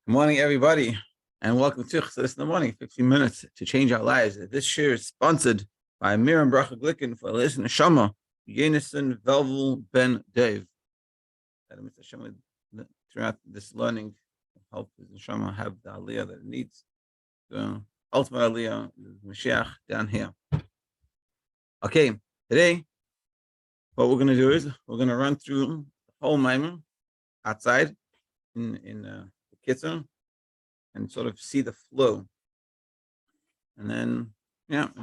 Good morning, everybody, and welcome to Chassidus in the Morning, 15 minutes to change our lives. This year is sponsored by Miriam Bracha Glicken for Elis Neshama, Yenison Velvel Ben Dave. Throughout this learning, help the Neshama have the Aliyah that it needs. The ultimate Aliyah is Mashiach down here. Okay, today, what we're going to do is we're going to run through the whole maamer outside in the kitchen, and sort of see the flow. And then,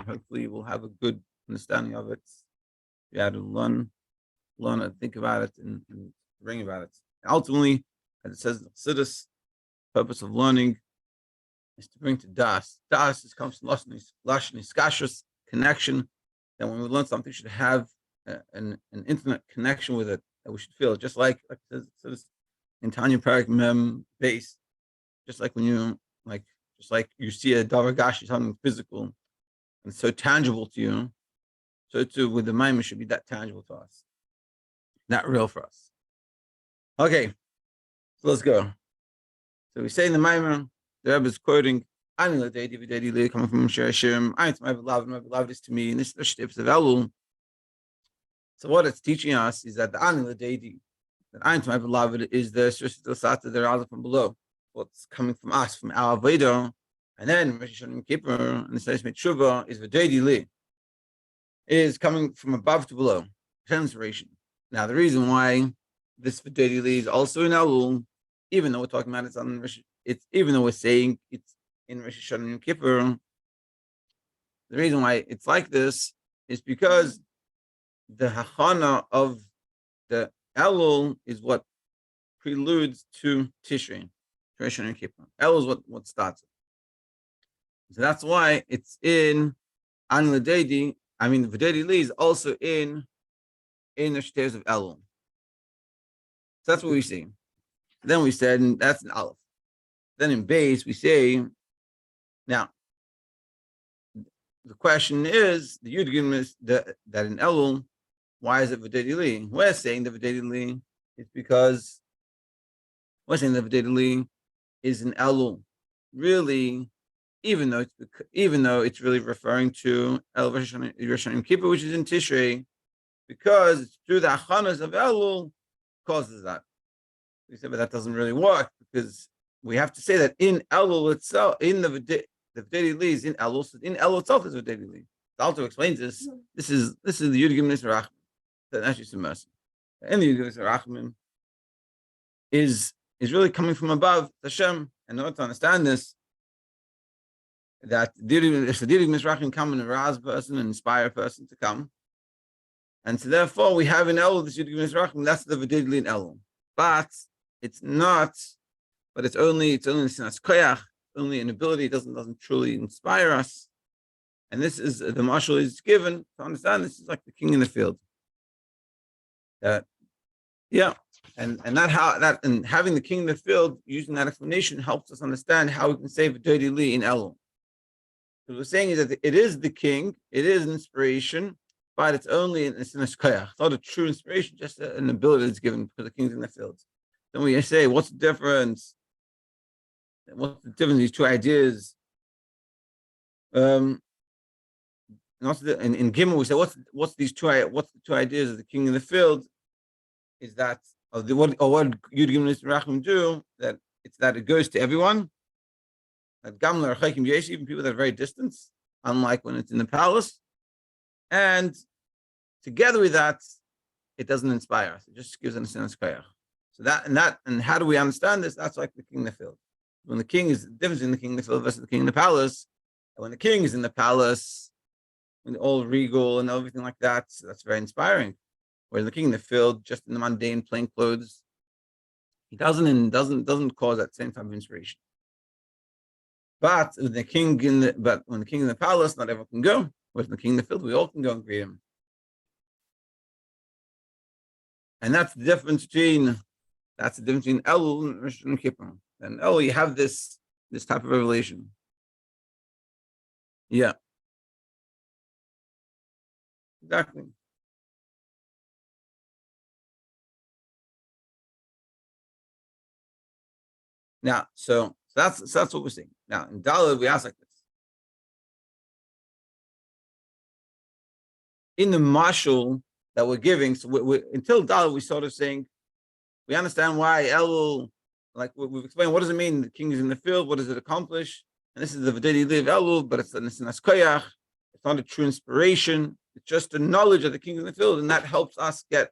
hopefully we'll have a good understanding of it. You have to learn and think about it and bring about it. And ultimately, as it says in Chassidus, the purpose of learning is to bring to das. Das comes from lashon iskashus, connection. That when we learn something, we should have an intimate connection with it, that we should feel, just like it says in Tanya Parak Mem base. Just like when you you see a davar gashi, something physical, and it's so tangible to you, so too with the maamer should be that tangible to us, not real for us. Okay, so let's go. So we say in the maamer, the Rebbe is quoting, "Ani Ledodi coming from Shirashim. I my beloved is to me, and this is the shtips of Elul." So what it's teaching us is that the Ani Ledodi, that I my beloved is the Sata the Raza from below. What's coming from us, from our Veda, and then Rosh Hashanah Kippur, and the Seis Tshuva is Ledodi Li, is coming from above to below, transpiration. Now, the reason why this Ledodi Li is also in Elul, even though we're talking about even though we're saying it's in Rosh Hashanah Kippur, the reason why it's like this is because the hachana of the Elul is what preludes to Tishrei. Elul is what starts it. So that's why it's in An Ledodi. I mean, the Ledodi Li is also in the Shteirs of Elul. So that's what we see. Then we said, and that's an Aleph. Then in base, we say, now, the question is, the Yud Gimel that in Elul, why is it Ledodi Li? We're saying the Ledodi Li is because we're saying the Ledodi Li is in Elul, really, even though it's really referring to Rosh Hashanah Kippur, which is in Tishrei, because it's through the achanas of Elul causes that. We said, but that doesn't really work, because we have to say that in Elul itself, in the Ledodi Li is in Elul, so in Elul itself is Ledodi Li. The Alter explains this. This is the Yud Gimel Rachman. That actually some mercy. And the Yud Gimel Rachman is really coming from above Hashem. And in order to understand this, that if the Didig Mizrachim come and arouse a person and inspire a person to come, and so therefore we have in Elul this Didig Mizrachim, that's the Ledodi Li in Elul. But it's not. But it's only Sinas Koyach, only an ability. It doesn't truly inspire us. And this is the mashal is given to understand. This is like the king in the field. And having the king in the field, using that explanation, helps us understand how we can say Ledodi Li in Elul. What we're saying is that it is the king, it is an inspiration, but it's only in Sinas Koyach. It's not a true inspiration, just an ability that's given because the king's in the field. Then we say, what's the difference? What's the difference in these two ideas? And also in Gimel, we say, what's the two ideas of the king in the field? Is that what Yud Gimel Rachim do? That it goes to everyone. That Gamla Archaikim Yesh, even people that are very distant, unlike when it's in the palace. And together with that, it doesn't inspire us. It just gives us a sense of koyach. So and how do we understand this? That's like the king in the field. When the king is the difference in the king in the field versus the king in the palace. And when the king is in the palace, when all regal and everything like that, so that's very inspiring. Whereas the king in the field, just in the mundane plain clothes, he doesn't cause that same type of inspiration. But when the king in the palace, not everyone can go. Whereas the king in the field, we all can go and greet him. And that's the difference between Elul and Rosh Hashanah Kippur. And Elul, you have this type of revelation. Yeah. Exactly. Now, so that's what we're saying. Now in Daled we ask like this. In the mashal that we're giving, so until Daled we sort of saying we understand why Elul, like we've explained, what does it mean? The king is in the field. What does it accomplish? And this is the V'dei live Elul, but it's an askoyach. It's not a true inspiration. It's just the knowledge of the king in the field, and that helps us get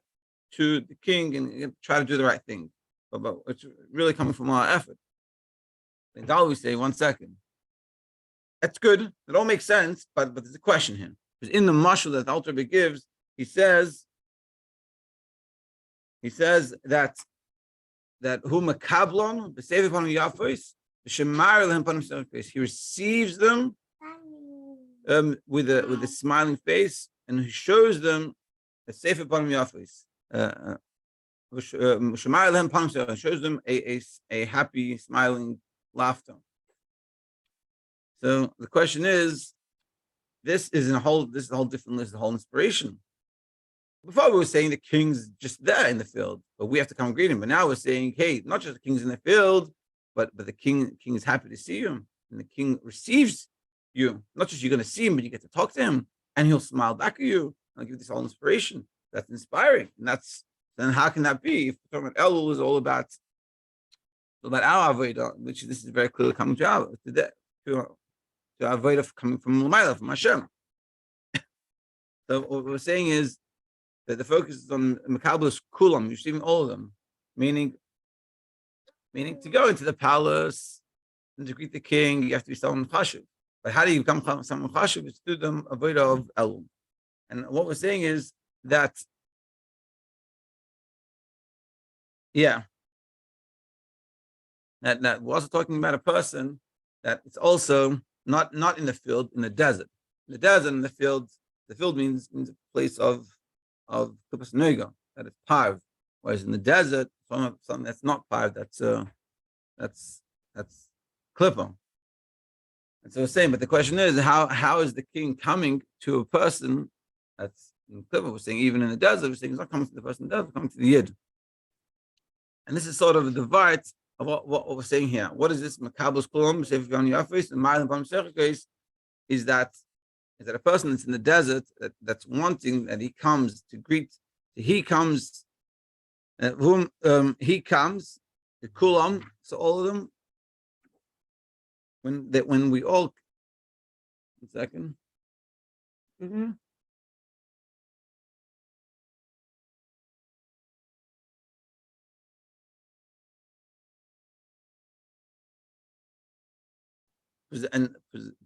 to the king and try to do the right thing. But it's really coming from our effort. And Daled we say, 1 second. That's good. It all makes sense, but there's a question here. Because in the mashal that the Alter Rebbe gives, he says that who makablon b'seif upon yafos b'shemar lehem panim serkos. He receives them with a smiling face, and he shows them a seif upon yafos. B'shemar lehem panim serkos shows them a happy, smiling laughter. So the question is, this is a whole different list, the whole inspiration. Before we were saying the king's just there in the field, but we have to come and greet him. But now we're saying, hey, not just the king's in the field, but the king is happy to see you, and the king receives you. Not just you're going to see him, but you get to talk to him, and he'll smile back at you. I'll give this all inspiration. That's inspiring, and then how can that be? If we're talking about Elul is all about our avodah, which this is very clearly coming to our avodah coming from L'mayla, from Hashem. So what we're saying is that the focus is on Mekabelus Kulam, receiving all of them, meaning to go into the palace and to greet the king, you have to be someone chashuv. But how do you become someone chashuv? It's through the avodah of Elul. And what we're saying is that, that we're also talking about a person that it's also not in the field, in the desert. In the desert, in the field means a place of Kupas Nega, that it's parv. Whereas in the desert, something that's not parv, that's klippa. And so we're saying, but the question is, how is the king coming to a person that's in klippa? We're saying even in the desert, we're saying it's not coming to the person in the desert, it's coming to the yid. And this is sort of a divide of what we're saying here. What is this? Makabos Kulam, Sefer Yafis, and Ma'alim Pam Sechakos, is that a person that's in the desert that's wanting that he comes to greet, he comes, the Kulam, so all of them, when we all, 1 second. And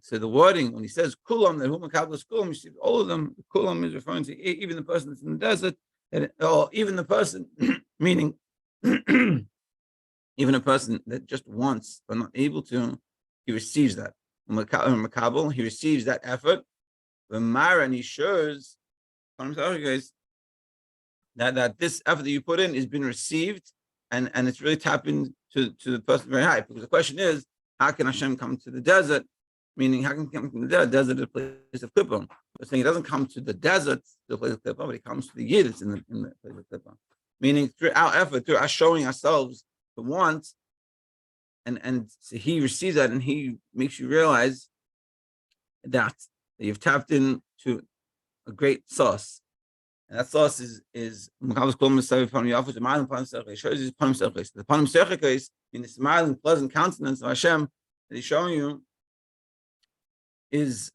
so the wording when he says kulam, that humakablas kulam, you see all of them. Kulam is referring to even the person that's in the desert, or even the person, meaning even a person that just wants but not able to, he receives that. Makabel, he receives that effort. The maamer, and he shows that this effort that you put in has been received, and it's really tapping to the person very high. Because the question is, how can Hashem come to the desert? Meaning, how can he come to the desert? Desert is a place of klippah. We're saying he doesn't come to the desert, to the place of klippah, but he comes to the yid, it's in the place of klippah. Meaning, through our effort, through us showing ourselves the want, and so he receives that, and he makes you realize that you've tapped into a great source. And that source is it shows his panim serkos. The panim serkos, in the smiling, pleasant countenance of Hashem that he's showing you, is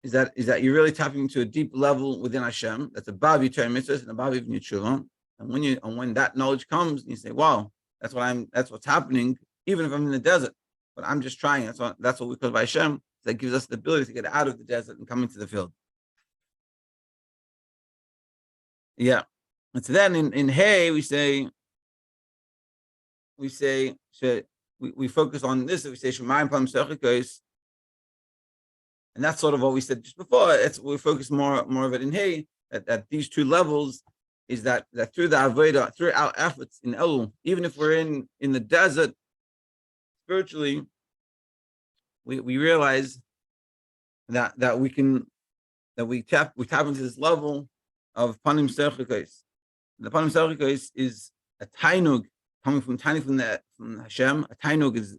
that you're really tapping into a deep level within Hashem. That's above your Torah mitzvahs and above even your tshuva. And when that knowledge comes, you say, "Wow, that's what's happening." Even if I'm in the desert, but I'm just trying. That's what we call by Hashem. That gives us the ability to get out of the desert and come into the field. Yeah, and so then in Hey we focus on this. We say Shemayim Pam Sechakos, and that's sort of what we said just before. We focus more of it in Hey at these two levels. Is that through the avodah, through our efforts in Elul, even if we're in the desert spiritually, we realize that we tap into this level of panim serkos. The panim serkos is a tainug coming from Hashem. A tainug is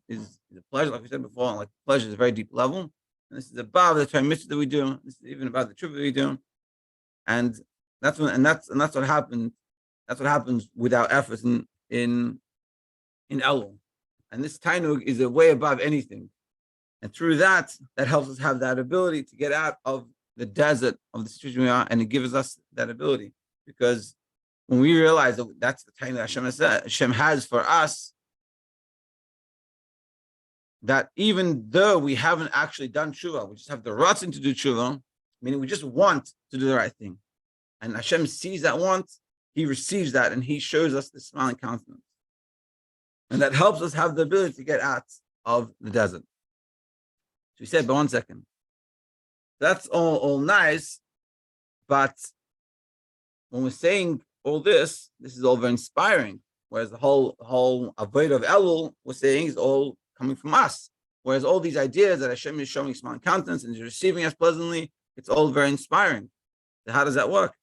a pleasure, like we said before. Like pleasure is a very deep level, and this is above the Torah mitzvah that we do. This is even about the truth that we do, and that's what happens. That's what happens without effort in Elul. And this tainug is a way above anything, and through that helps us have that ability to get out of the desert of the situation we are, and it gives us that ability because when we realize that that's the time that Hashem has for us, that even though we haven't actually done tshuva, we just have the ratzon to do tshuva, meaning we just want to do the right thing. And Hashem sees that want, he receives that, and he shows us the smiling countenance. And that helps us have the ability to get out of the desert. So we said, but 1 second. That's all nice, but when we're saying all this is all very inspiring. Whereas the whole avodah of Elul we're saying is all coming from us. Whereas all these ideas that Hashem is showing smiling countenance and is receiving us pleasantly, it's all very inspiring. So how does that work?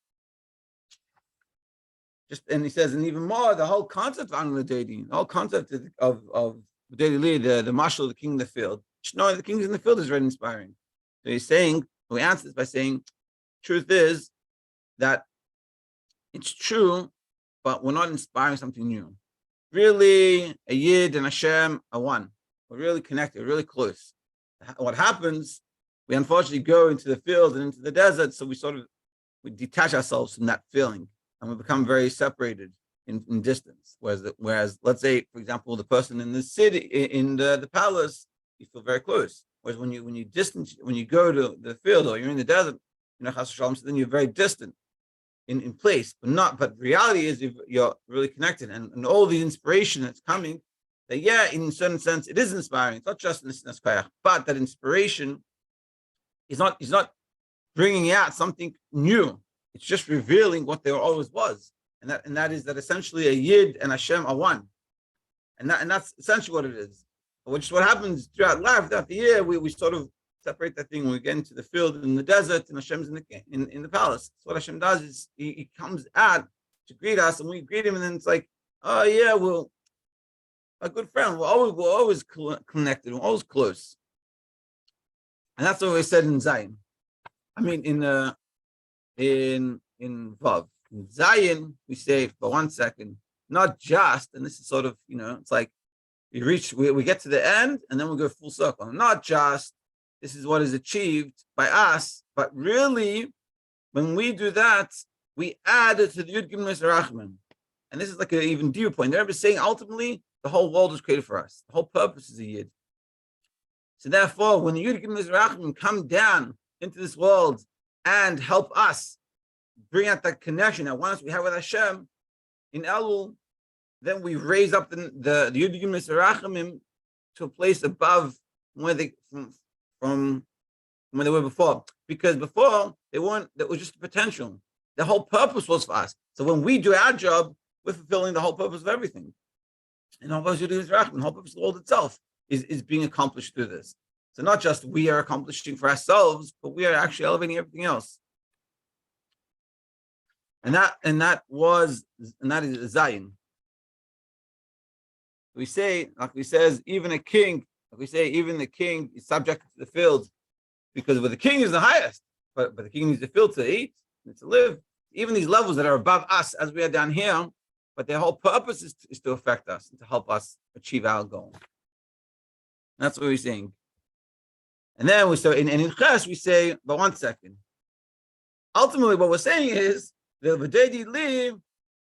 And he says, and even more, the whole concept of Ledodi, the whole concept of Ledodi, the marshal, the king in the field. Knowing the kings in the field is very inspiring. So he's saying, we answer this by saying, truth is that it's true, but we're not inspiring something new. Really, a Yid and Hashem are one. We're really connected, we're really close. What happens, we unfortunately go into the field and into the desert, so we detach ourselves from that feeling, and we become very separated in distance. Whereas, let's say, for example, the person in the city, in the palace, you feel very close. Whereas when you go to the field or you're in the desert, Chas v'shalom, so then you're very distant in place, but reality is you're really connected, and all the inspiration that's coming, that in a certain sense it is inspiring. It's not just nisnas koyach, but that inspiration is not bringing out something new. It's just revealing what there always was, and that is that essentially a Yid and Hashem are one, and that's essentially what it is. Which is what happens throughout life. Throughout the year, we sort of separate that thing when we get into the field in the desert, and Hashem's in the palace. So what Hashem does is he comes out to greet us, and we greet him, and then it's like, oh yeah, well, a good friend. We're always connected. We're always close, and that's what we said in Zion. I mean, in Vav, in Zion, we say for 1 second, not just, and this is sort of it's like we get to the end, and then we go full circle. Not just this is what is achieved by us, but really, when we do that, we add it to the Yud Gimel Rachman. And this is like an even deeper point. The Rebbe is saying ultimately the whole world was created for us. The whole purpose is a Yid. So therefore, when the Yud Gimel Rachman come down into this world and help us bring out that connection that once we have with Hashem in Elul, then we raise up the Yud Gimel Rachamim to a place above where from when they were before. Because before they weren't, that was just a potential. The whole purpose was for us. So when we do our job, we're fulfilling the whole purpose of everything. And the whole purpose of Yud Gimel Rachamim, the whole purpose of the world itself is being accomplished through this. So not just we are accomplishing for ourselves, but we are actually elevating everything else. And that is Zion. We say, like we says, even the king is subject to the field, because the king is the highest, but the king needs the field to eat and to live. Even these levels that are above us, as we are down here, but their whole purpose is to affect us and to help us achieve our goal. That's what we're saying. And then in Ches we say, but 1 second. Ultimately, what we're saying is the Ledodi Li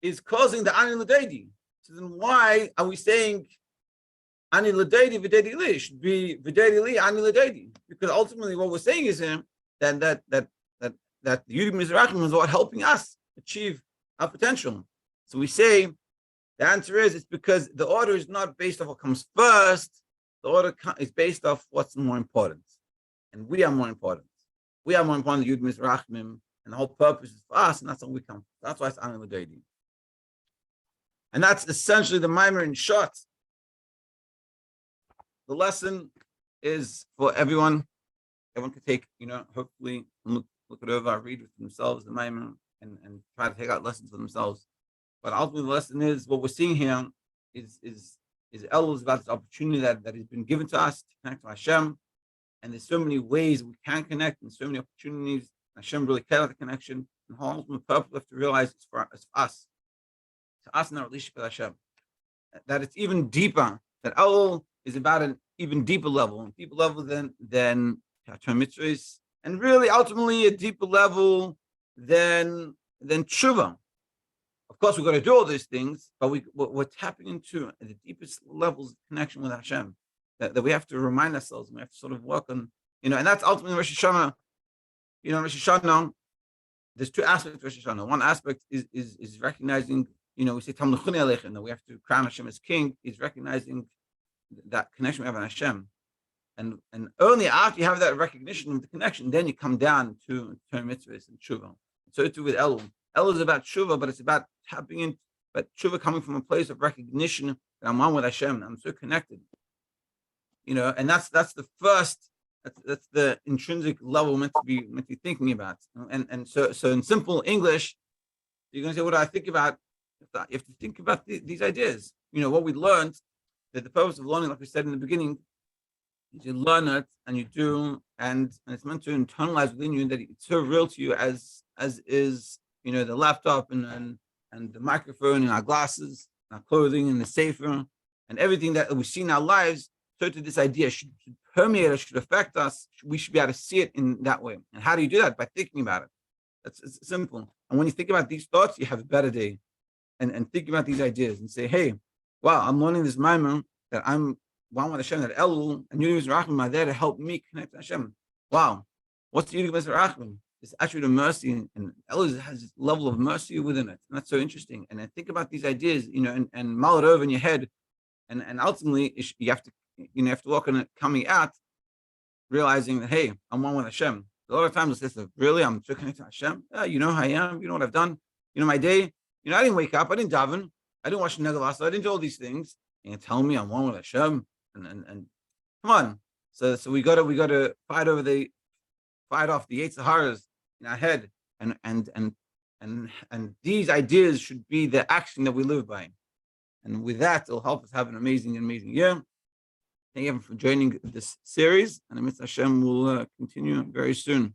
is causing the Ani Ledodi. So then why are we saying Ani Ledodi Ledodi Li? It should be Ledodi Li Ani Ledodi. Because ultimately what we're saying is that the Yud Gimel Rachamim is what helping us achieve our potential. So we say the answer is it's because the order is not based off what comes first. The order is based off what's more important. And we are more important. We are more important than Yud Gimel Rachamim, and the whole purpose is for us, and that's how we come. That's why it's Ani Ledodi. And that's essentially the maamer in short. The lesson is for everyone. Everyone can take, hopefully look it over, read with themselves the maamer, and try to take out lessons for themselves. But ultimately the lesson is what we're seeing here is Elul, is about this opportunity that has been given to us to connect to Hashem. And there's so many ways we can connect, and so many opportunities. Hashem really cares about the connection. And the whole ultimate purpose we have to realize it's for us. To us in our relationship with Hashem. That it's even deeper. That Elul is about an even deeper level than mitzvahs, and really ultimately a deeper level than tshuva. Of course, we've got to do all these things, but we're tapping into the deepest levels of connection with Hashem that we have to remind ourselves. We have to sort of work on, and that's ultimately Rosh Hashanah. Rosh Hashanah, there's two aspects of Rosh Hashanah. One aspect is recognizing, we say Tamluchuni Aleichem, that we have to crown Hashem as king, is recognizing that connection we have with Hashem. And only after you have that recognition of the connection, then you come down to mitzvahs and tshuva. So too with Elul. Elul is about tshuva, but it's about tapping in, but tshuva coming from a place of recognition that I'm one with Hashem, I'm so connected. And that's the first, that's the intrinsic level we're meant to be thinking about. And so in simple English, you're going to say, what do I think about? You have to think about these ideas. What we learned, that the purpose of learning, like we said in the beginning, is you learn it and you do, and it's meant to internalize within you, and that it's so real to you as is, the laptop and the microphone and our glasses, and our clothing and the sefer, and everything that we see in our lives. So to this idea should permeate us, should affect us. We should be able to see it in that way. And how do you do that? By thinking about it. It's simple. And when you think about these thoughts, you have a better day. And think about these ideas and say, hey, wow, I'm learning this maamer that I'm one with Hashem, that Elul and Yud Rachman are there to help me connect to Hashem. Wow, what's the Yud Rachman? It's actually the mercy, and Elul has this level of mercy within it. And that's so interesting. And then think about these ideas, and mull it over in your head. And ultimately, you have to walk on it coming out, realizing that, hey, I'm one with Hashem. A lot of times it's this, really, I'm so connected to Hashem. Yeah, you know who I am. You know what I've done. My day. I didn't wake up. I didn't daven. I didn't watch Negavasa. I didn't do all these things. And tell me I'm one with Hashem. And come on. So we got to fight off the Yetzer Haras in our head. And these ideas should be the action that we live by. And with that, it'll help us have an amazing year. Thank you for joining this series. And Mitzvah Hashem will continue very soon.